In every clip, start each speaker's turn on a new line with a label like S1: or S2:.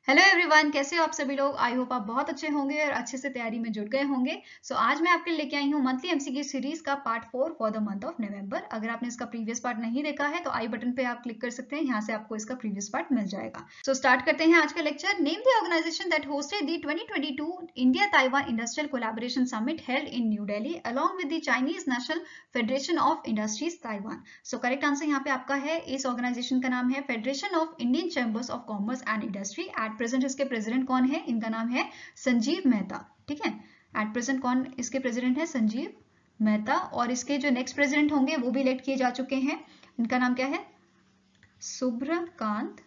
S1: Hello everyone, कैसे हो आप सभी लोग। आई होप आप बहुत अच्छे होंगे और अच्छे से तैयारी में जुट गए होंगे। आज मैं आपके लिए लेके आई हूँ मंथली एमसीक्यू सीरीज का part 4 for the month of November. अगर आपने इसका प्रीवियस पार्ट नहीं देखा है तो आई बटन पे आप क्लिक कर सकते हैं, यहाँ से आपको इसका प्रीवियस पार्ट मिल जाएगा। स्टार्ट करते हैं आज का lecture. Name the organization that hosted the 2022 India Taiwan industrial collaboration summit held in New Delhi along with the Chinese National Federation of Industries Taiwan. Correct answer यहाँ पे आपका है, इस ऑर्गेनाइजेशन का नाम है Federation of Indian Chambers of Commerce and Industry. At present इसके president कौन है? इनका नाम है संजीव मेहता। ठीक है, एट प्रेजेंट कौन इसके प्रेसिडेंट है? संजीव मेहता। और इसके जो नेक्स्ट प्रेसिडेंट होंगे वो भी इलेक्ट किए जा चुके हैं। इनका नाम क्या है? सुब्रकांत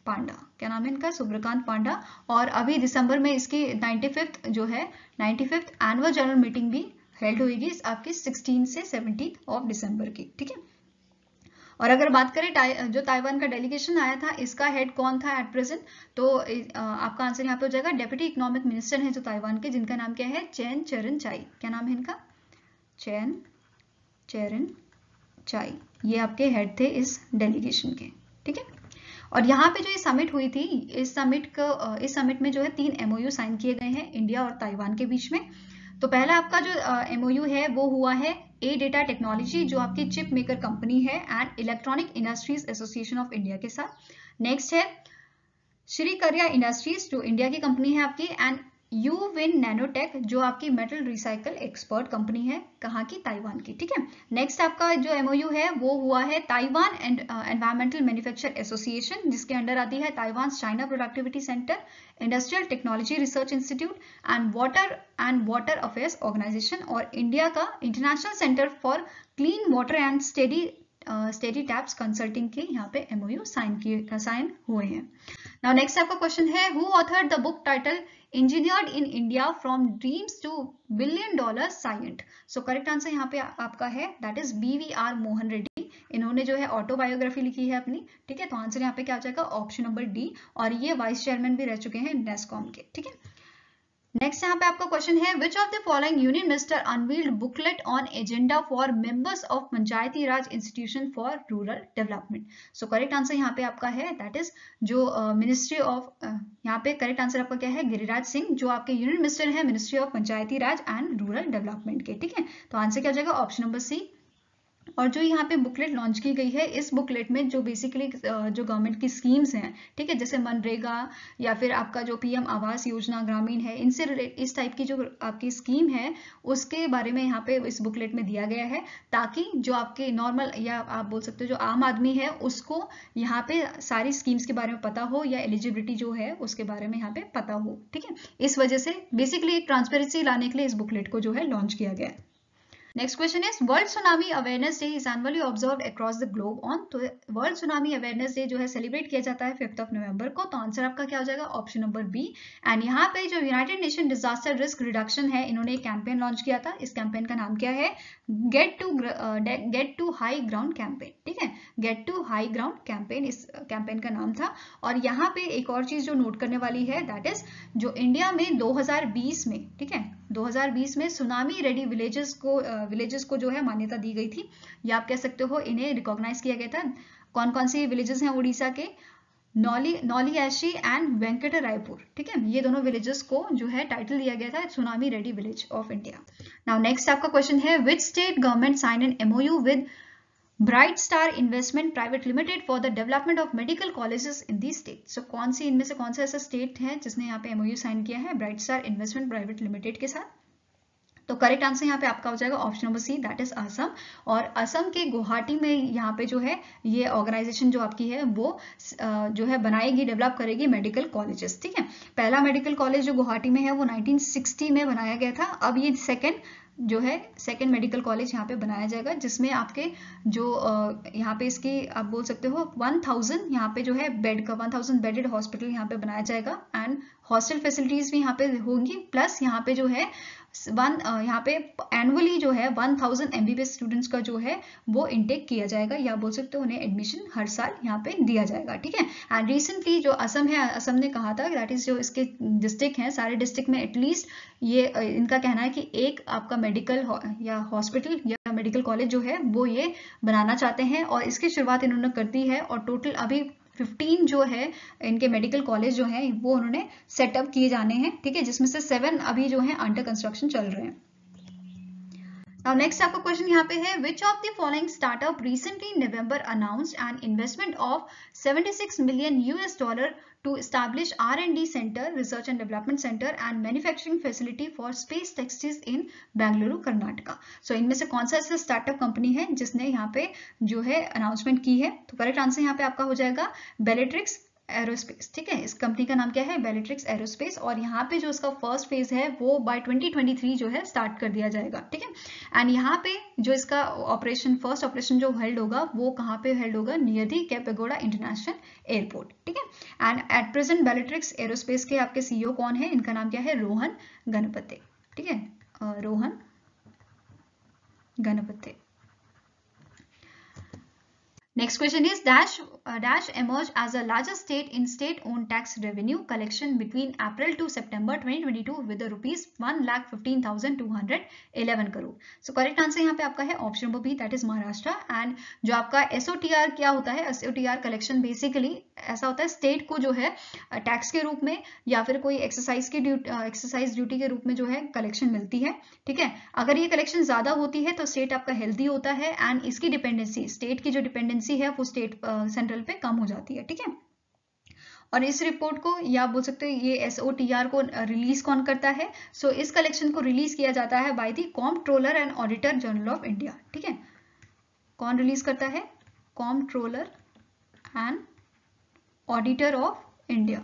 S1: पांडा। क्या नाम है इनका? सुब्रकांत पांडा। और अभी दिसंबर में इसकी 95th जो है 95th एनुअल जनरल मीटिंग भी हेल्ड होगी आपकी 16 से 17 ऑफ दिसंबर की। ठीक है, और अगर बात करें जो ताइवान का डेलीगेशन आया था, इसका हेड कौन था एट प्रेजेंट? तो आपका आंसर यहाँ पे हो जाएगा डेप्यूटी इकोनॉमिक मिनिस्टर है जो ताइवान के, जिनका नाम क्या है? चैन चेरन चाई। क्या नाम है इनका? चैन चेरन चाई। ये आपके हेड थे इस डेलीगेशन के। ठीक है, और यहाँ पे जो ये समिट हुई थी, इस समिट में जो है 3 MOU साइन किए गए हैं इंडिया और ताइवान के बीच में। तो पहला आपका जो MOU है वो हुआ है ए डेटा टेक्नोलॉजी, जो आपकी चिप मेकर कंपनी है, and electronic industries association of India के साथ। नेक्स्ट है श्री कर्या इंडस्ट्रीज, जो इंडिया की कंपनी है आपकी, एंड यू विन नैनोटेक, जो आपकी मेटल रिसाइकल एक्सपर्ट कंपनी है। कहाँ की? ताइवान की। ठीक है, नेक्स्ट आपका जो MOU है वो हुआ है Taiwan and environmental manufacture association, जिसके अंडर आती है Taiwan China productivity centre, industrial technology research institute and water affairs organisation, और इंडिया का international centre for clean water and steady taps consulting के यहाँ पे MOU साइन हुए हैं। नाउ नेक्स्ट आपका क्वेश्चन है, who authored the book titled engineered in India from dreams to $1 billion saint? Correct answer यहाँ पे आपका है, that is BVR Mohan Reddy. इन्होंने जो है ऑटोबायोग्राफी लिखी है अपनी। ठीक है, तो आंसर यहाँ पे क्या हो जाएगा? Option number D. और ये वाइस चेयरमैन भी रह चुके हैं नेस्कॉम के। ठीक है, नेक्स्ट यहाँ पे आपका क्वेश्चन है, विच of the following union minister unveiled booklet on agenda for members of panchayati Raj institution for rural development? Correct answer यहाँ पे आपका है, दैट इज जो मिनिस्ट्री ऑफ यहाँ पे करेक्ट आंसर आपका क्या है? गिरिराज सिंह, जो आपके यूनियन मिनिस्टर है ministry of panchayati raj and rural development के। ठीक है, तो आंसर क्या हो जाएगा? Option number C. और जो यहाँ पे बुकलेट लॉन्च की गई है, इस बुकलेट में जो बेसिकली जो गवर्नमेंट की स्कीम्स हैं, ठीक है, जैसे मनरेगा या फिर आपका जो PM आवास योजना ग्रामीण है, इनसे इस टाइप की जो आपकी स्कीम है उसके बारे में यहाँ पे इस बुकलेट में दिया गया है, ताकि जो आपके नॉर्मल या आप बोल सकते हो जो आम आदमी है उसको यहाँ पे सारी स्कीम्स के बारे में पता हो, या एलिजिबिलिटी जो है उसके बारे में यहाँ पे पता हो। ठीक है, इस वजह से बेसिकली एक ट्रांसपेरेंसी लाने के लिए इस बुकलेट को जो है लॉन्च किया गया है। Next question is, world tsunami awareness day is annually observed across the globe on? तो वर्ल्ड सुनामी अवेयरनेस डे जो है सेलिब्रेट किया जाता है 5 नवंबर को। तो आंसर आपका क्या हो जाएगा? Option number B. एंड यहाँ पे जो United nation disaster risk reduction है, इन्होंने एक कैंपेन लॉन्च किया था। इस कैंपेन का नाम क्या है? Get to high ground campaign. ठीक है, get to high ground campaign इस कैंपेन का नाम था। और यहाँ पे एक और चीज जो नोट करने वाली है, दैट इज जो इंडिया में 2020 में, ठीक है, 2020 में सुनामी रेडी विलेजेस को जो है मान्यता दी गई थी, या आप कह सकते हो इन्हें रिकॉग्नाइज किया गया था। कौन कौन से विलेजेस हैं उड़ीसा के? नौलियाशी एंड वेंकट रायपुर। ठीक है, ये दोनों विलेजेस को जो है टाइटल दिया गया था tsunami ready village of India. Now next आपका क्वेश्चन है, which state government sign an MOU with Bright Star investment private limited for the development of medical colleges in the state? कौन सी इनमें से कौन सा ऐसा स्टेट है जिसने यहाँ पे MOU साइन किया है bright Star investment private limited के साथ? तो करेक्ट आंसर यहाँ पे आपका हो जाएगा option number C, that is Assam. और असम के गुवाहाटी में यहाँ पे जो है ये ऑर्गेनाइजेशन जो आपकी है वो जो है बनाएगी, डेवलप करेगी मेडिकल कॉलेजेस। ठीक है, पहला मेडिकल कॉलेज जो गुवाहाटी में है वो 1960 में बनाया गया था। अब ये सेकेंड मेडिकल कॉलेज यहाँ पे बनाया जाएगा, जिसमें आपके जो यहाँ पे इसकी आप बोल सकते हो 1000 यहाँ पे जो है बेड का 1000 बेडेड हॉस्पिटल यहाँ पे बनाया जाएगा, एंड हॉस्टल फैसिलिटीज भी यहाँ पे होंगी। प्लस यहाँ पे जो है यहाँ पे एनुअली जो है 1000 MBBS स्टूडेंट्स का जो है वो इनटेक किया जाएगा, या बोल सकते हो उन्हें एडमिशन हर साल यहाँ पे दिया जाएगा। ठीक है, एंड रिसेंटली जो असम है, असम ने कहा था दैट इज जो इसके डिस्ट्रिक्ट हैं सारे डिस्ट्रिक्ट में एटलीस्ट ये इनका कहना है कि एक आपका मेडिकल या हॉस्पिटल या मेडिकल कॉलेज जो है वो ये बनाना चाहते हैं, और इसकी शुरुआत इन्होंने कर दी है। और टोटल अभी 15 जो है इनके मेडिकल कॉलेज जो है वो उन्होंने सेटअप किए जाने हैं, ठीक है, जिसमें से 7 अभी जो है अंडर कंस्ट्रक्शन चल रहे हैं। Now next आपका क्वेश्चन यहाँ पे है, which of the following startup recently in November announced an investment of $76 million to establish R&D center, research and development center and manufacturing facility for space taxis in Bengaluru, Karnataka. So इनमें से कौन सा ऐसा startup company है जिसने यहाँ पे जो है अनाउंसमेंट की है? तो करेक्ट आंसर यहाँ पे आपका हो जाएगा बेलेट्रिक्स एरोस्पेस, ठीक है। इस कंपनी का नाम क्या है? बेलेट्रिक्स एरोस्पेस। और यहाँ पे जो इसका फर्स्ट फेज है वो बाय 2023 जो है स्टार्ट कर दिया जाएगा, ठीक है। एंड यहाँ पे जो इसका ऑपरेशन, फर्स्ट ऑपरेशन जो हेल्ड होगा वो कहाँ पे हेल्ड होगा? नियर दी कैपेगोड़ा इंटरनेशनल एयरपोर्ट, ठीक है। एंड एट प्रेजेंट बेलेट्रिक्स एरोस्पेस के आपके सीईओ कौन है? इनका नाम क्या है? रोहन गणपते, ठीक है, Rohan गणपते। Next question is Dash emerged as the largest state in state-owned tax revenue collection between April to September 2022 with the rupees 1,15,211 crore. So correct answer यहाँ पे आपका है option number B, that is Maharashtra. And जो आपका SOTR क्या होता है? SOTR collection basically ऐसा होता है, स्टेट को जो है टैक्स के रूप में या फिर कोई एक्सरसाइज ड्यूटी के रूप में जो है कलेक्शन मिलती है, ठीक है। अगर ये कलेक्शन ज्यादा होती है तो स्टेट आपका हेल्दी होता है एंड इसकी डिपेंडेंसी, स्टेट की जो डिपेंडेंसी है वो स्टेट सेंट्रल पे कम हो जाती है, ठीक है। और इस रिपोर्ट को या बोल सकते हैं ये SOTR को रिलीज कौन करता है? सो इस कलेक्शन को रिलीज किया जाता है by the comptroller and auditor general of India, ठीक है। कौन रिलीज करता है? Comptroller and auditor of India.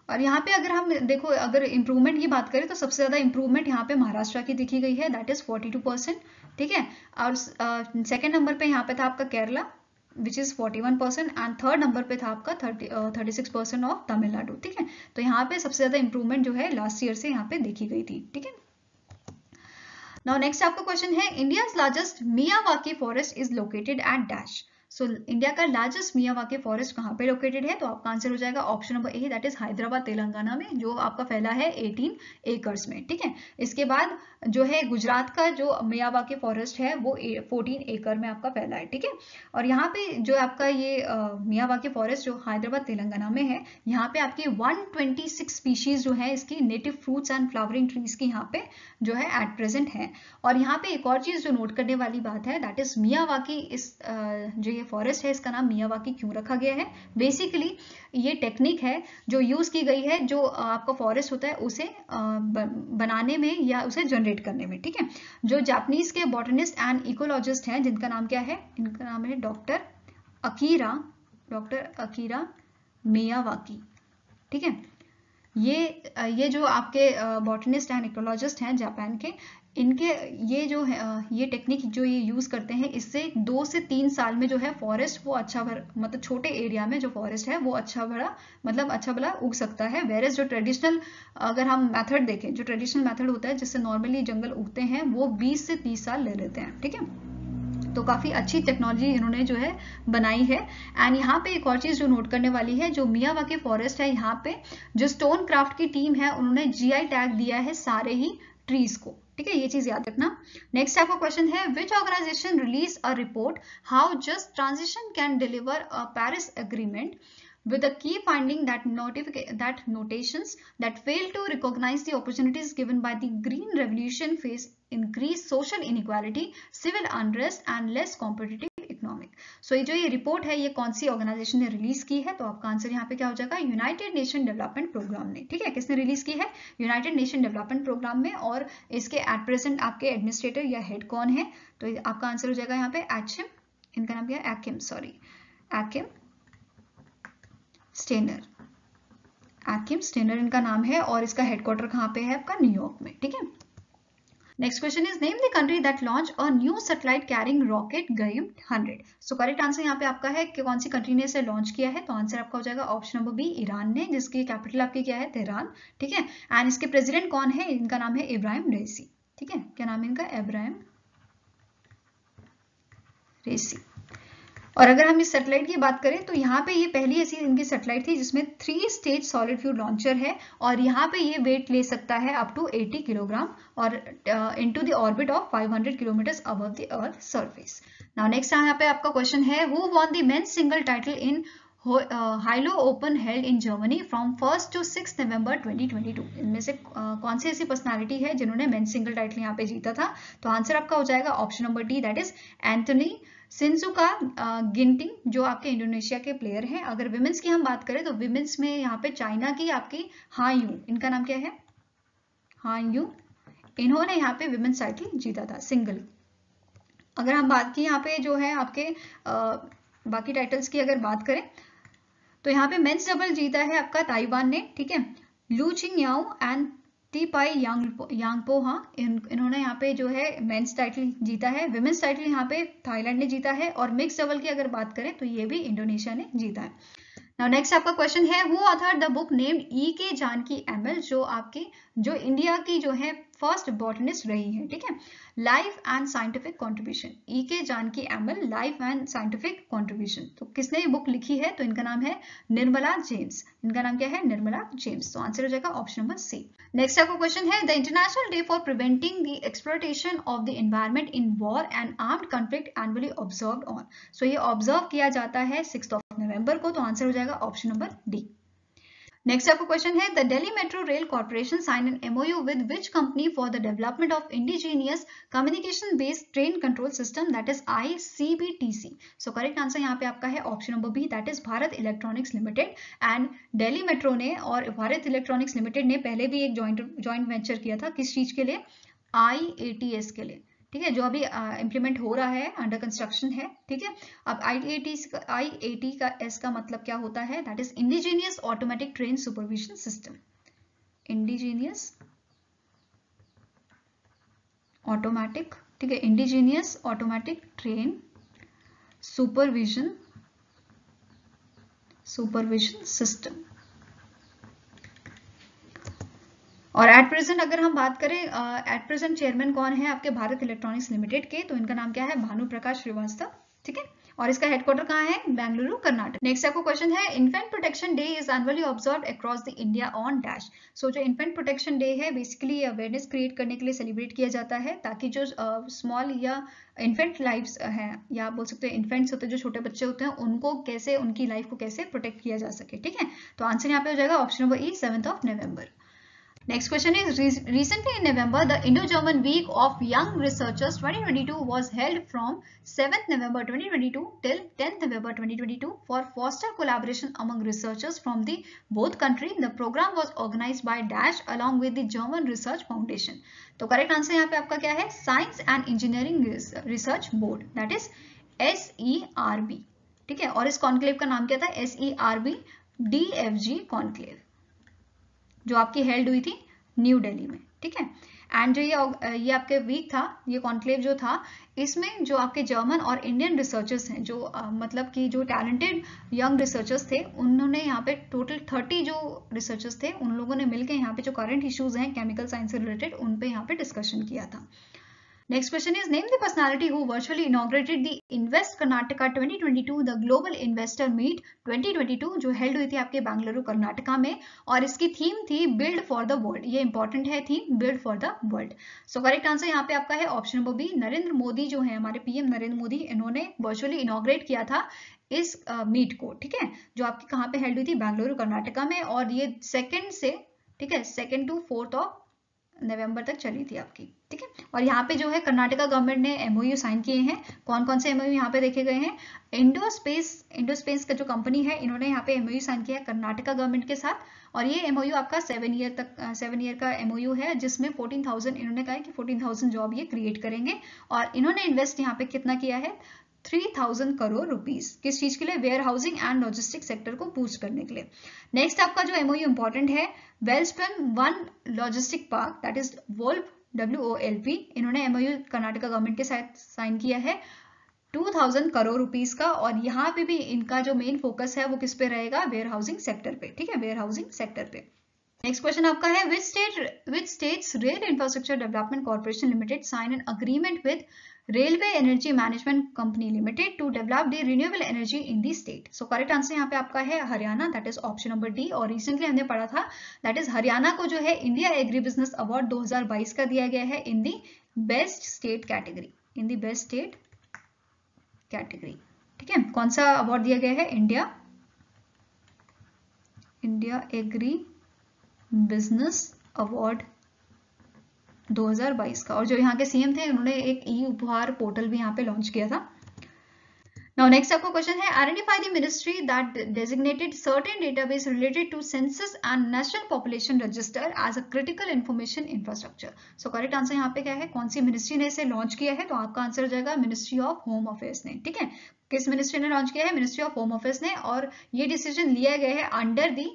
S1: और यहाँ पे अगर हम देखो, अगर इंप्रूवमेंट की बात करें तो सबसे ज्यादा इंप्रूवमेंट यहाँ पे महाराष्ट्र की देखी गई है, दैट इज 42%, ठीक है। और सेकंड नंबर पे यहाँ पे था आपका Kerala which is 41% and third number पे था आपका 36% ऑफ तमिलनाडु, ठीक है। तो यहाँ पे सबसे ज्यादा इंप्रूवमेंट जो है लास्ट ईयर से यहाँ पे देखी गई थी, ठीक है। नाउ नेक्स्ट आपका क्वेश्चन है, India's largest Miyawaki forest is located at dash. So India का लार्जेस्ट मियावाकी फॉरेस्ट कहाँ पे लोकेटेड है? तो आपका आंसर हो जाएगा option number A, that is Hyderabad Telangana में, जो आपका फैला है 18 एकर्स में, ठीक है। इसके बाद जो है गुजरात का जो मियावाकी फॉरेस्ट है वो 14 एकड़ में आपका फैला है, ठीक है। और यहाँ पे जो आपका ये मियावाकी फॉरेस्ट जो हैदराबाद तेलंगाना में है, यहाँ पे आपकी 126 स्पीशीज जो है इसकी native fruits and flowering trees की यहाँ पे जो है एट प्रेजेंट है। और यहाँ पे एक और चीज जो नोट करने वाली बात है, दैट इज मियावाकी, इस जो ये फॉरेस्ट है इसका नाम मियावाकी क्यों रखा गया है? बेसिकली ये टेक्निक है जो यूज की गई है, जो आपका फॉरेस्ट होता है उसे बनाने में या उसे जनरेट करने में, ठीक है। जो जापानीज के बॉटनिस्ट एंड इकोलॉजिस्ट हैं जिनका नाम क्या है? इनका नाम है डॉक्टर अकीरा मियावाकी, ठीक है। ये जो आपके बॉटनिस्ट एंड इकोलॉजिस्ट हैं जापान के, इनके ये जो है ये टेक्निक जो ये यूज करते हैं, इससे 2 से 3 साल में जो है फॉरेस्ट वो अच्छा मतलब छोटे एरिया में जो फॉरेस्ट है वो अच्छा भला उग सकता है। वेरएज जो ट्रेडिशनल, अगर हम मेथड देखें, जो ट्रेडिशनल मेथड होता है जिससे नॉर्मली जंगल उगते हैं वो 20 से 30 साल ले लेते हैं, ठीक है। तो काफी अच्छी टेक्नोलॉजी इन्होंने जो है बनाई है। एंड यहाँ पे एक और चीज जो नोट करने वाली है, जो मियावाकी फॉरेस्ट है यहाँ पे जो स्टोन क्राफ्ट की टीम है उन्होंने GI टैग दिया है सारे ही ट्रीज को, ठीक है, ये चीज याद रखना। नेक्स्ट आपका क्वेश्चन है, which organisation release a report how just transition can deliver a Paris agreement with the key finding that notations that fail to recognize the opportunities given by the green revolution face increased social inequality, civil unrest and less competitive economic. So ये जो ये report है ये कौन सी organisation ने release की है? तो आपका आंसर यहाँ पे क्या हो जाएगा? यूनाइटेड नेशन डेवलपमेंट प्रोग्राम ने, ठीक है। किसने रिलीज की है? यूनाइटेड नेशन डेवलपमेंट प्रोग्राम में। और इसके एट प्रेजेंट आपके एडमिनिस्ट्रेटर या हेड कौन है? तो आपका आंसर हो जाएगा यहाँ पे एचिम, इनका नाम क्या है? एकिम स्टेनर इनका नाम है और इसका हेडक्वार्टर कहाँ पे है? आपका न्यूयॉर्क में, ठीक है। Next question is, name the country that launch a new satellite carrying rocket गयम 100। सो करेक्ट आंसर यहाँ पे आपका है कि कौन सी कंट्री ने इसे लॉन्च किया है? तो आंसर आपका हो जाएगा ऑप्शन नंबर बी, ईरान ने, जिसकी कैपिटल आपकी क्या है? तेहरान, ठीक है। एंड इसके प्रेसिडेंट कौन है? इनका नाम है इब्राहिम रईसी, ठीक है। क्या नाम है इनका? इब्राहिम रईसी। और अगर हम इस सैटेलाइट की बात करें तो यहाँ पे ये पहली ऐसी इनकी सैटेलाइट थी जिसमें 3 स्टेज सॉलिड फ्यूल लॉन्चर है और यहाँ पे ये वेट ले सकता है अप टू 80 किलोग्राम और into the orbit of 500 kilometre above the earth surface. Now next यहाँ पे आपका क्वेश्चन है, who won the men's single title in high-low open held in Germany from 1 to 6 नवंबर 2022? इनमें से कौन सी ऐसी पर्सनालिटी है जिन्होंने मेंस सिंगल टाइटल यहाँ पे जीता था? तो आंसर आपका हो जाएगा option number D, that is Anthony Sinisuka Ginting, जो आपके इंडोनेशिया के प्लेयर हैं। अगर विमेंस की हम बात करें तो विमेंस में यहाँ पे चाइना की आपकी हां यू, इनका नाम क्या है, हां यू, इन्होंने यहाँ पे विमेंस टाइटल जीता था सिंगल। अगर हम बात की यहाँ पे जो है आपके बाकी टाइटल्स की अगर बात करें तो यहाँ पे मेंस डबल जीता है आपका ताइवान ने, ठीक है, लू चिंग याओ एंड टी पाई यांगपो, हाँ इन्होंने यहाँ पे जो है मेंस टाइटल जीता है। विमेंस टाइटल यहाँ पे थाईलैंड ने जीता है, और मिक्स डबल की अगर बात करें तो ये भी इंडोनेशिया ने जीता है। नाउ नेक्स्ट आपका क्वेश्चन है, who author the book named E K Janaki ML, जो इंडिया की जो है फर्स्ट बॉटनिस्ट रही है, ठीक है, life and scientific contribution, E K Janaki Ammal life and scientific contribution. तो किसने ये बुक लिखी है? तो इनका नाम है निर्मला जेम्स। इनका नाम क्या है? निर्मला जेम्स। तो आंसर हो जाएगा ऑप्शन नंबर सी। नेक्स्ट आपका क्वेश्चन है, the international day for preventing the exploitation of the environment in war and armed conflict annually observed on. So ये ऑब्जर्व किया जाता है 6 नवंबर को। तो आंसर हो जाएगा ऑप्शन नंबर डी। नेक्स्ट आपका क्वेश्चन है, the Delhi metro rail corporation sign an MOU with which company for the development of indigenous communication based train control system, that is ICBTC। So correct answer यहाँ पे आपका है option number B, that is Bharat electronics limited. And Delhi metro ने और Bharat electronics limited ने पहले भी एक जॉइंट वेंचर किया था, किस चीज के लिए? IATS के लिए, ठीक है, जो अभी इंप्लीमेंट हो रहा है, अंडर कंस्ट्रक्शन है, ठीक है। अब IAT का एस का मतलब क्या होता है? That is indigenous automatic train supervision system. Indigenous automatic, ठीक है, indigenous automatic train supervision system. और एट प्रेजेंट अगर हम बात करें, एट प्रेजेंट चेयरमैन कौन है आपके भारत इलेक्ट्रॉनिक्स लिमिटेड के? तो इनका नाम क्या है? भानु प्रकाश श्रीवास्तव, ठीक है, और इसका हेडक्वार्टर कहाँ है? बेंगलुरु, कर्नाटक। नेक्स्ट आपको क्वेश्चन है, infant protection day is annually observed across the India on dash. So जो इन्फेंट प्रोटेक्शन डे है, बेसिकली अवेयरनेस क्रिएट करने के लिए सेलिब्रेट किया जाता है, ताकि जो स्मॉल या इन्फेंट लाइफ्स हैं, या आप बोल सकते हैं इन्फेंट्स होते हैं, जो छोटे बच्चे होते हैं, उनको कैसे, उनकी लाइफ को कैसे प्रोटेक्ट किया जा सके, ठीक है। तो आंसर यहाँ पे हो जाएगा option number E, 7 November. Next question is, recently in November, the Indo-German Week of Young Researchers 2022 was held from 7th November 2022 till 10th November 2022 for foster collaboration among researchers from the both countries. The program was organized by Dash along with the German Research Foundation. तो correct answer यहाँ पे आपका क्या है? Science and engineering research board, that is SERB, ठीक है। और इस कॉन्क्लेव का नाम क्या था? SERB DFG कॉन्क्लेव, जो आपकी हेल्ड हुई थी न्यू दिल्ली में, ठीक है। एंड जो ये आपके वीक था, ये कॉन्क्लेव जो था, इसमें जो आपके जर्मन और इंडियन रिसर्चर्स हैं, जो मतलब कि जो टैलेंटेड यंग रिसर्चर्स थे, उन्होंने यहाँ पे टोटल 30 जो रिसर्चर्स थे, उन लोगों ने मिलकर यहाँ पे जो करंट इश्यूज हैं केमिकल साइंस से रिलेटेड, उन पे यहाँ पे डिस्कशन किया था। Next question is, name the personality who virtually inaugurated the Invest Karnataka 2022, the Global Investor Meet 2022, जो हेल्ड हुई थी आपके बेंगलुरु कर्नाटका में, और इसकी थीम थी बिल्ड फॉर द वर्ल्ड। ये इंपॉर्टेंट है theme, build for the world. So correct answer यहाँ पे आपका है option number B, Narendra Modi जो है हमारे PM नरेंद्र मोदी, इन्होंने वर्चुअली इनॉग्रेट किया था इस मीट को, ठीक है, जो आपकी कहाँ पे हेल्ड हुई थी? बेंगलुरु कर्नाटका में, और ये 2 से, ठीक है, 2 to 4 नवंबर तक चली थी आपकी, ठीक है। और यहाँ पे जो है कर्नाटका गवर्नमेंट ने MOU साइन किए हैं। कौन कौन से MOU यहाँ पे देखे गए हैं? इंडोस्पेस का जो कंपनी है, इन्होंने यहाँ पे MOU साइन किया है कर्नाटका गवर्नमेंट के साथ, और ये MOU आपका 7 ईयर का MOU है, जिसमें 14,000, इन्होंने कहा है कि 14,000 जॉब ये क्रिएट करेंगे। और इन्होंने इन्वेस्ट यहाँ पे कितना किया है? 3,000 करोड़ रुपीस। किस चीज के लिए? Warehousing and logistic sector को बूस्ट करने के लिए। नेक्स्ट आपका जो MOU इंपॉर्टेंट है, Welspun One logistic park, that is WOLP WOLP, इन्होंने MOU कर्नाटका गवर्नमेंट के साथ साइन किया है 2,000 करोड़ रुपीस का, और यहाँ पे भी इनका जो मेन फोकस है वो किस पे रहेगा? वेयर हाउसिंग सेक्टर पे, ठीक है, वेयर हाउसिंग सेक्टर पे। नेक्स्ट क्वेश्चन आपका है, which state's rail infrastructure development corporation limited sign an agreement with railway energy management company limited to develop the renewable energy in the state. So correct answer यहाँ पे आपका है Haryana, that is option number D. और recently हमने पढ़ा था, that is Haryana को जो है इंडिया एग्री बिजनेस अवार्ड 2022 का दिया गया है in the best state category, in the best state category. ठीक है, कौन सा अवार्ड दिया गया है? इंडिया एग्री बिजनेस अवार्ड 2022 का। और जो यहाँ के सीएम थे उन्होंने एक ई उपहार पोर्टल भी यहाँ पे लॉन्च किया था। Now next आपका क्वेश्चन है, identify the ministry that designated certain database related to census and national population register as a critical information infrastructure. So correct answer यहाँ पे क्या है? कौन सी मिनिस्ट्री ने इसे लॉन्च किया है? तो आपका आंसर हो जाएगा मिनिस्ट्री ऑफ होम अफेयर्स ने। ठीक है, किस मिनिस्ट्री ने लॉन्च किया है? मिनिस्ट्री ऑफ होम अफेयर्स ने। और ये डिसीजन लिया गया है under the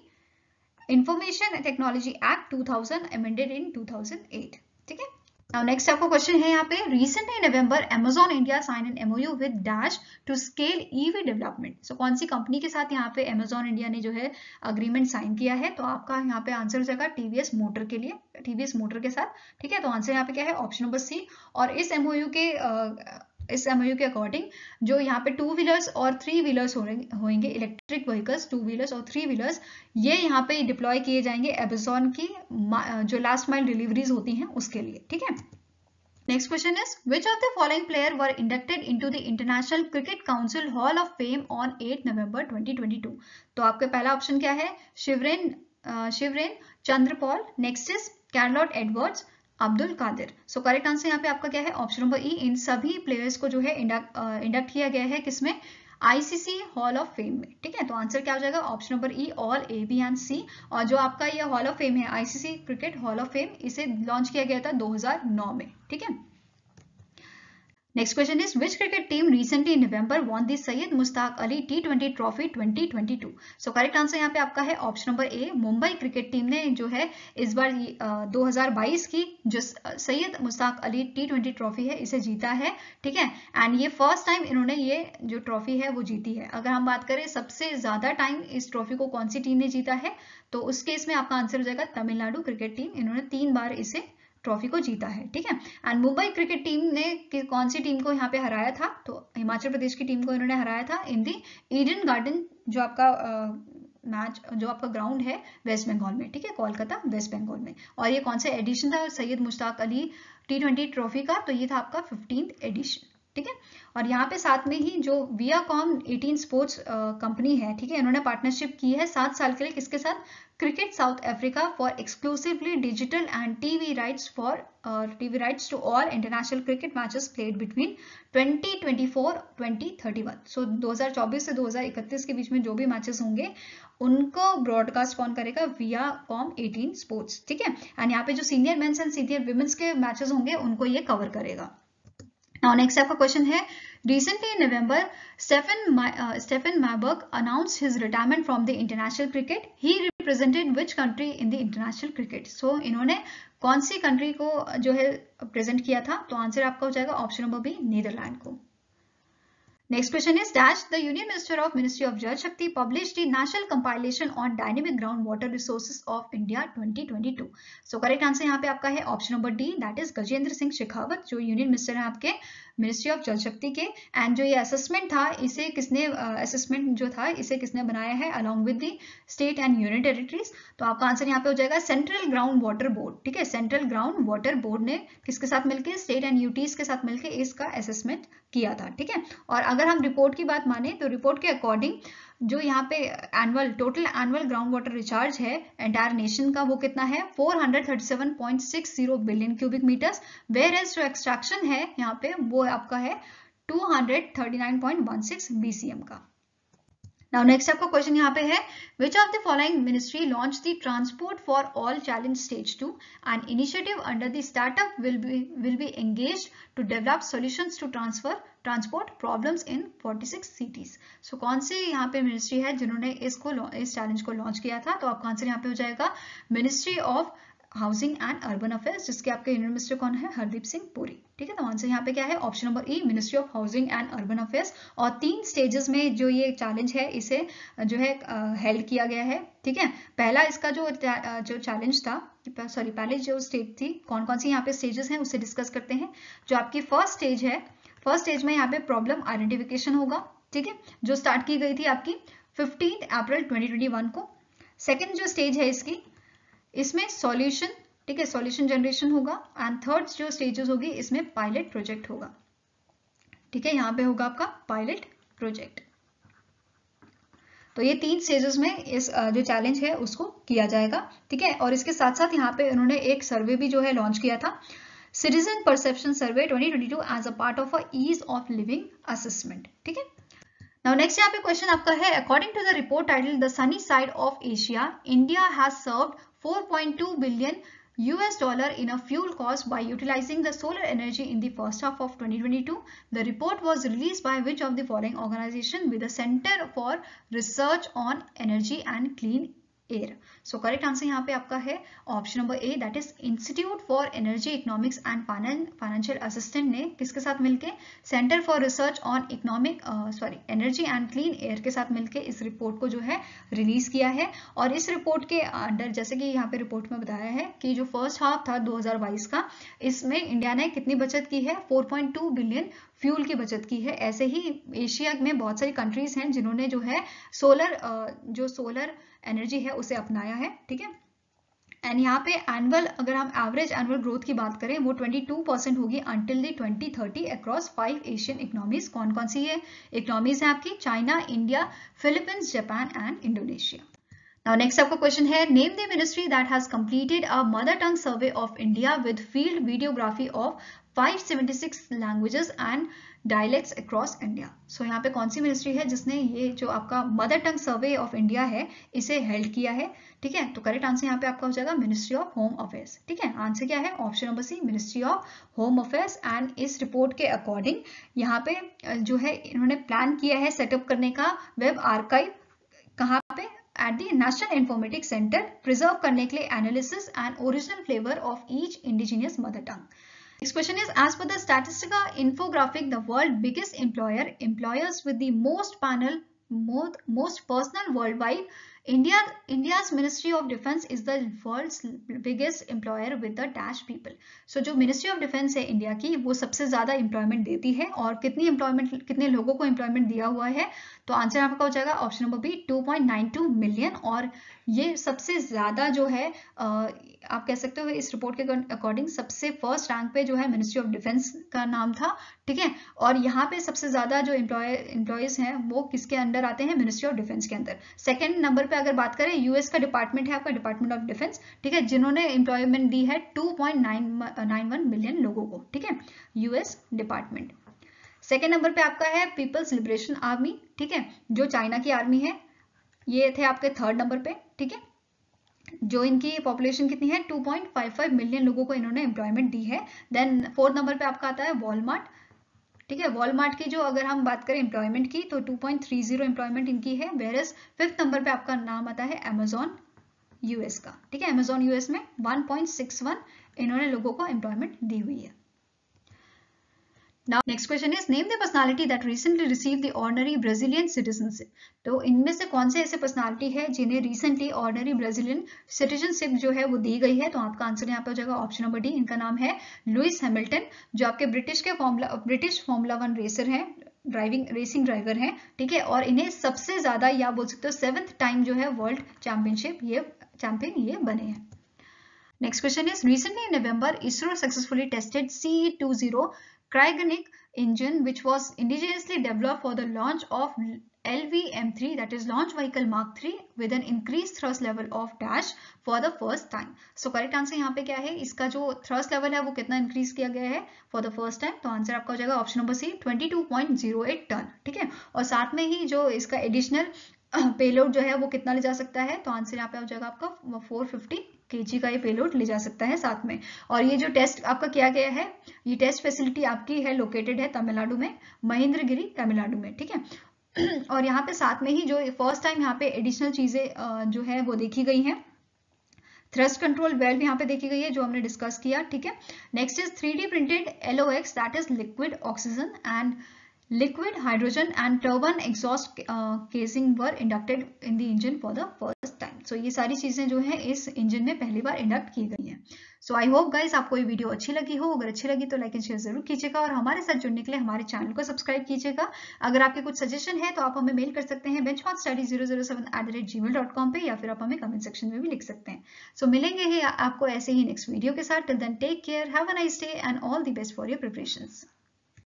S1: information technology act 2000 amended in 2008। ठीक है, Now next आपको क्वेश्चन है यहाँ पे, recently in November Amazon India signed an MOU with Dash to scale EV development. So कौन सी कंपनी के साथ यहाँ पे Amazon India ने जो है अग्रीमेंट साइन किया है? तो आपका यहाँ पे आंसर हो जाएगा टीवीएस मोटर के लिए, टीवीएस मोटर के साथ। ठीक है, तो आंसर यहाँ पे क्या है? Option number C. और इस MOU के अकॉर्डिंग जो यहाँ पे 2 व्हीलर्स और 3 व्हीलर्स होंगे, इलेक्ट्रिक व्हीकल्स 2 व्हीलर्स और 3 व्हीलर्स, ये यहाँ पे डिप्लॉय किए जाएंगे Amazon की जो लास्ट माइल डिलीवरीज होती हैं उसके लिए। ठीक है, next question is, which of the following player were inducted into the international cricket council hall of fame on 8 November 2022? तो आपका पहला ऑप्शन क्या है? Shivnarine Chanderpaul, next is Charlotte Edwards, Abdul Qadir. So correct answer यहाँ पे आपका क्या है? ऑप्शन नंबर ई। इन सभी प्लेयर्स को जो है इंडक्ट किया गया है किसमें? आईसीसी हॉल ऑफ फेम में। ठीक है, तो आंसर क्या हो जाएगा? Option number E, all A B and C. और जो आपका ये हॉल ऑफ फेम है, ICC cricket hall of fame, इसे लॉन्च किया गया था 2009 में। ठीक है, next question is, which cricket team recently in November won the Syed Mushtaq Ali T20 trophy 2022? So correct answer यहाँ पे आपका है option number A. Mumbai cricket team ने जो है इस बार 2022 की जो सैयद मुश्ताक अली T20 ट्रॉफी है इसे जीता है। ठीक है, एंड ये फर्स्ट टाइम इन्होंने ये जो ट्रॉफी है वो जीती है। अगर हम बात करें सबसे ज्यादा टाइम इस ट्रॉफी को कौन सी टीम ने जीता है, तो उस केस में आपका आंसर हो जाएगा तमिलनाडु क्रिकेट टीम। इन्होंने 3 बार इसे ट्रॉफी को जीता है। ठीक है, एंड मुंबई क्रिकेट टीम ने कौन सी टीम को यहाँ पे हराया था? तो हिमाचल प्रदेश की टीम को इन्होंने हराया था इन दी ईडन गार्डन, जो आपका मैच, जो आपका ग्राउंड है वेस्ट बंगाल में। ठीक है, कोलकाता वेस्ट बंगाल में। और ये कौन सा एडिशन था सैयद मुश्ताक अली T20 ट्रॉफी का? तो ये था आपका 15th एडिशन। ठीक है, और यहाँ पे साथ में ही जो वियाकॉम 18 स्पोर्ट्स कंपनी है, ठीक है, इन्होंने पार्टनरशिप की है 7 साल के लिए किसके साथ? Cricket South Africa for exclusively digital and TV rights to all international cricket matches played between 2024-2031। सो 2024 से 2031 के बीच में जो भी मैचेस होंगे उनको ब्रॉडकास्ट कौन करेगा? वियाकॉम 18 स्पोर्ट्स। ठीक है, एंड यहाँ पे जो senior mains and senior women's के मैचेस होंगे उनको ये कवर करेगा। Now next आपका क्वेश्चन है, recently in November Stephen Marbury announced his retirement from the international cricket. He represented which country in the international cricket? So इन्होंने कौन सी country को जो है प्रेजेंट किया था? तो आंसर आपका हो जाएगा ऑप्शन नंबर बी, नीदरलैंड को। Next question is, dash the Union Minister of Ministry of Jal Shakti published the National Compilation on Dynamic Groundwater Resources of India 2022. So correct answer यहाँ पे आपका है option number D, that is Gajendra Singh Shekhawat, जो union minister है आपके ministry of जल शक्ति के। एंड जो ये असेसमेंट था, इसे किसने असेसमेंट जो था इसे किसने बनाया है? Along with the state and union territories. तो आपका आंसर यहाँ पे हो जाएगा सेंट्रल ग्राउंड वाटर बोर्ड। ठीक है, सेंट्रल ग्राउंड वाटर बोर्ड ने किसके साथ मिलकर? स्टेट एंड यूटीज के साथ मिलकर इसका असेसमेंट किया था। ठीक है, और अगर हम रिपोर्ट की बात माने तो रिपोर्ट के अकॉर्डिंग जो यहाँ पे total annual ground water recharge है एंटायर नेशन का, वो कितना है? 437.60 billion cubic metres, whereas जो एक्सट्रैक्शन है यहाँ पे वो आपका है 239.16 BCM का। Now next आपका क्वेश्चन यहाँ पे है, which of the following ministry launched the Transport for All Challenge Stage 2, an initiative under the startup will be engaged to develop solutions to transport problems in 46 cities. So कौन सी यहाँ पे ministry है जिन्होंने इस challenge को launch किया था? तो आपका आंसर यहाँ पे हो जाएगा ministry of housing and urban affairs, जिसके आपके यूनियन मिनिस्टर कौन है? हरदीप सिंह पुरी। ठीक है, तो आंसर यहाँ पे क्या है? Option number E, ministry of housing and urban affairs. और 3 स्टेजेस में जो ये चैलेंज है इसे जो है हेल्ड किया गया है। ठीक है, पहला इसका जो चैलेंज था, सॉरी पहले जो स्टेज थी, कौन कौन सी यहाँ पे स्टेजेस हैं उसे डिस्कस करते हैं। जो आपकी फर्स्ट स्टेज है, फर्स्ट स्टेज में यहाँ पे प्रॉब्लम आइडेंटिफिकेशन होगा। ठीक है, जो स्टार्ट की गई थी आपकी 15 अप्रैल 2021 को। सेकेंड जो स्टेज है इसमें सॉल्यूशन, ठीक है, सॉल्यूशन जनरेशन होगा। एंड थर्ड जो स्टेजेस होगी इसमें पायलट प्रोजेक्ट होगा। ठीक है, यहाँ पे होगा आपका पायलट प्रोजेक्ट। तो ये 3 स्टेजेस में इस जो चैलेंज है उसको किया जाएगा, ठीक है। और इसके साथ साथ यहाँ पे उन्होंने एक सर्वे भी जो है लॉन्च किया था, citizen perception survey 2022 as a part of a ease of living assessment, ठीक है। नाउ नेक्स्ट यहाँ पे क्वेश्चन आपका है, according to the report titled the sunny side of Asia, India has served 4.2 billion $US in a fuel cost by utilizing the solar energy in the first half of 2022. The report was released by which of the following organization with the Center for Research on Energy and Clean air. So correct answer यहाँ पे आपका है option number A, that is institute for energy economics and financial assistant ने किसके साथ मिलके, centre for research on energy and clean air के साथ मिलके इस रिपोर्ट को जो है रिलीज किया है। और इस रिपोर्ट के अंडर जैसे कि यहाँ पे रिपोर्ट में बताया है कि जो फर्स्ट हाफ था 2022 का, इसमें इंडिया ने कितनी बचत की है, 4.2 बिलियन फ्यूल की बचत की है। ऐसे ही एशिया में बहुत सारी कंट्रीज हैं जिन्होंने जो है सोलर एनर्जी है उसे अपनाया है, ठीक है। एंड यहाँ पे एनुअल, अगर हम एवरेज एनुअल ग्रोथ की बात करें वो 22% होगी until the 2030 across 5 Asian economies. कौन कौन सी ये इकोनॉमीज हैं आपकी, China, India, Philippines, Japan and Indonesia. Now next आपका क्वेश्चन है, name the ministry that has completed a mother tongue survey of India with field videography of 576 languages and dialects across India. So यहाँ पे कौन सी ministry है जिसने ये जो आपका mother tongue survey of India है इसे हेल्ड किया है, ठीक है। तो करेक्ट आंसर यहाँ पे आपका हो जाएगा मिनिस्ट्री ऑफ होम अफेयर्स, ठीक है। आंसर क्या है, option number C, ministry of home affairs. And इस रिपोर्ट के अकॉर्डिंग यहाँ पे जो है इन्होंने प्लान किया है सेटअप करने का वेब आर्काइव, कहाँ पे, at the national informatics centre, preserve करने के लिए analysis and original flavour of each indigenous mother tongue. Next question is, as per the Statistica infographic, the world biggest employers with the most personnel worldwide, India's Ministry of Defense is the world's biggest employer with the dash people. So जो Ministry of Defense है India की, वो सबसे ज्यादा employment देती है। और कितने लोगों को एम्प्लॉयमेंट दिया हुआ है, तो आंसर आपका हो जाएगा ऑप्शन नंबर बी, 2.92 मिलियन। और ये सबसे ज्यादा जो है आप कह सकते हो इस रिपोर्ट के अकॉर्डिंग सबसे फर्स्ट रैंक पे जो है मिनिस्ट्री ऑफ डिफेंस का नाम था, ठीक है। और यहाँ पे सबसे ज्यादा जो एम्प्लॉयज हैं वो किसके अंडर आते हैं, मिनिस्ट्री ऑफ डिफेंस के अंदर। सेकंड नंबर पे अगर बात करें, यूएस का डिपार्टमेंट है आपका, डिपार्टमेंट ऑफ डिफेंस, ठीक है, जिन्होंने एम्प्लॉयमेंट दी है 2.91 मिलियन लोगों को, ठीक है, यूएस डिपार्टमेंट। सेकेंड नंबर पे आपका है पीपल्स लिबरेशन आर्मी, ठीक है, जो चाइना की आर्मी है, ये थे आपके थर्ड नंबर पे, ठीक है। जो इनकी पॉपुलेशन कितनी है, 2.55 मिलियन लोगों को इन्होंने एम्प्लॉयमेंट दी है। देन फोर्थ नंबर पे आपका आता है वॉलमार्ट, ठीक है। वॉलमार्ट की जो अगर हम बात करें एम्प्लॉयमेंट की तो 2.30 एम्प्लॉयमेंट इनकी है। वेरस फिफ्थ नंबर पे आपका नाम आता है अमेजॉन यूएस का, ठीक है। अमेजॉन यूएस में 1.61 इन्होंने लोगों को एम्प्लॉयमेंट दी हुई है। Now next question is, name the personality that recently received the ordinary Brazilian citizenship. तो इनमें से कौन से ऐसे पर्सनालिटी है जिन्हें रिसेंटली ऑर्डिनरी ब्राजीलियन सिटीजनशिप जो है वो दी गई है, तो आपका आंसर यहाँ पे हो जाएगा ऑप्शन नंबर डी। इनका नाम है लुइस हैमिल्टन, जो आपके ब्रिटिश फॉर्मूला 1 रेसर हैं, रेसिंग ड्राइवर हैं, ठीक है। और इन्हें सबसे ज्यादा या बोल सकते हो 7th टाइम जो है वर्ल्ड चैंपियन ये बने हैं। Next question is, recently in November ISRO successfully tested CE-20 cryogenic engine which was indigenously developed for the launch of LVM-3, that is Launch Vehicle Mark 3 with an increased thrust level of dash for the first time. So correct answer यहाँ पे क्या है, इसका जो thrust level है वो कितना increase किया गया है for the first time, तो आंसर आपका हो जाएगा ऑप्शन नंबर सी, 22.08 टन, ठीक है। और साथ में ही जो इसका एडिशनल पेलोड जो है वो कितना ले जा सकता है, तो आंसर यहाँ पे हो जाएगा आपका 450 kg का ये पेलोड ले जा सकता है साथ में। और ये जो टेस्ट आपका किया गया है, ये टेस्ट फैसिलिटी आपकी है लोकेटेड है तमिलनाडु में, महेंद्रगिरी तमिलनाडु में, ठीक है। और यहाँ पे साथ में ही जो फर्स्ट टाइम यहाँ पे एडिशनल चीजें जो है वो देखी गई हैं, थ्रस्ट कंट्रोल वेल्व यहाँ पे देखी गई है जो हमने डिस्कस किया, ठीक है। Next is 3D printed LOX, that is liquid oxygen and liquid hydrogen and turbine exhaust casing were inducted in the engine for the first time. So ये सारी चीजें जो है इस इंजन में पहली बार इंडक्ट की गई हैं। So I hope guys आपको ये वीडियो अच्छी लगी हो, अगर अच्छी लगी तो लाइक एंड शेयर जरूर कीजिएगा और हमारे साथ जुड़ने के लिए हमारे चैनल को सब्सक्राइब कीजिएगा। अगर आपके कुछ सजेशन है तो आप हमें मेल कर सकते हैं benchmarkstudy007@gmail.com पे, या फिर आप हमें कमेंट सेक्शन में भी लिख सकते हैं। So मिलेंगे ही आपको ऐसे ही नेक्स्ट वीडियो के साथ। Till then take care, have a nice day and all the best for your preparations.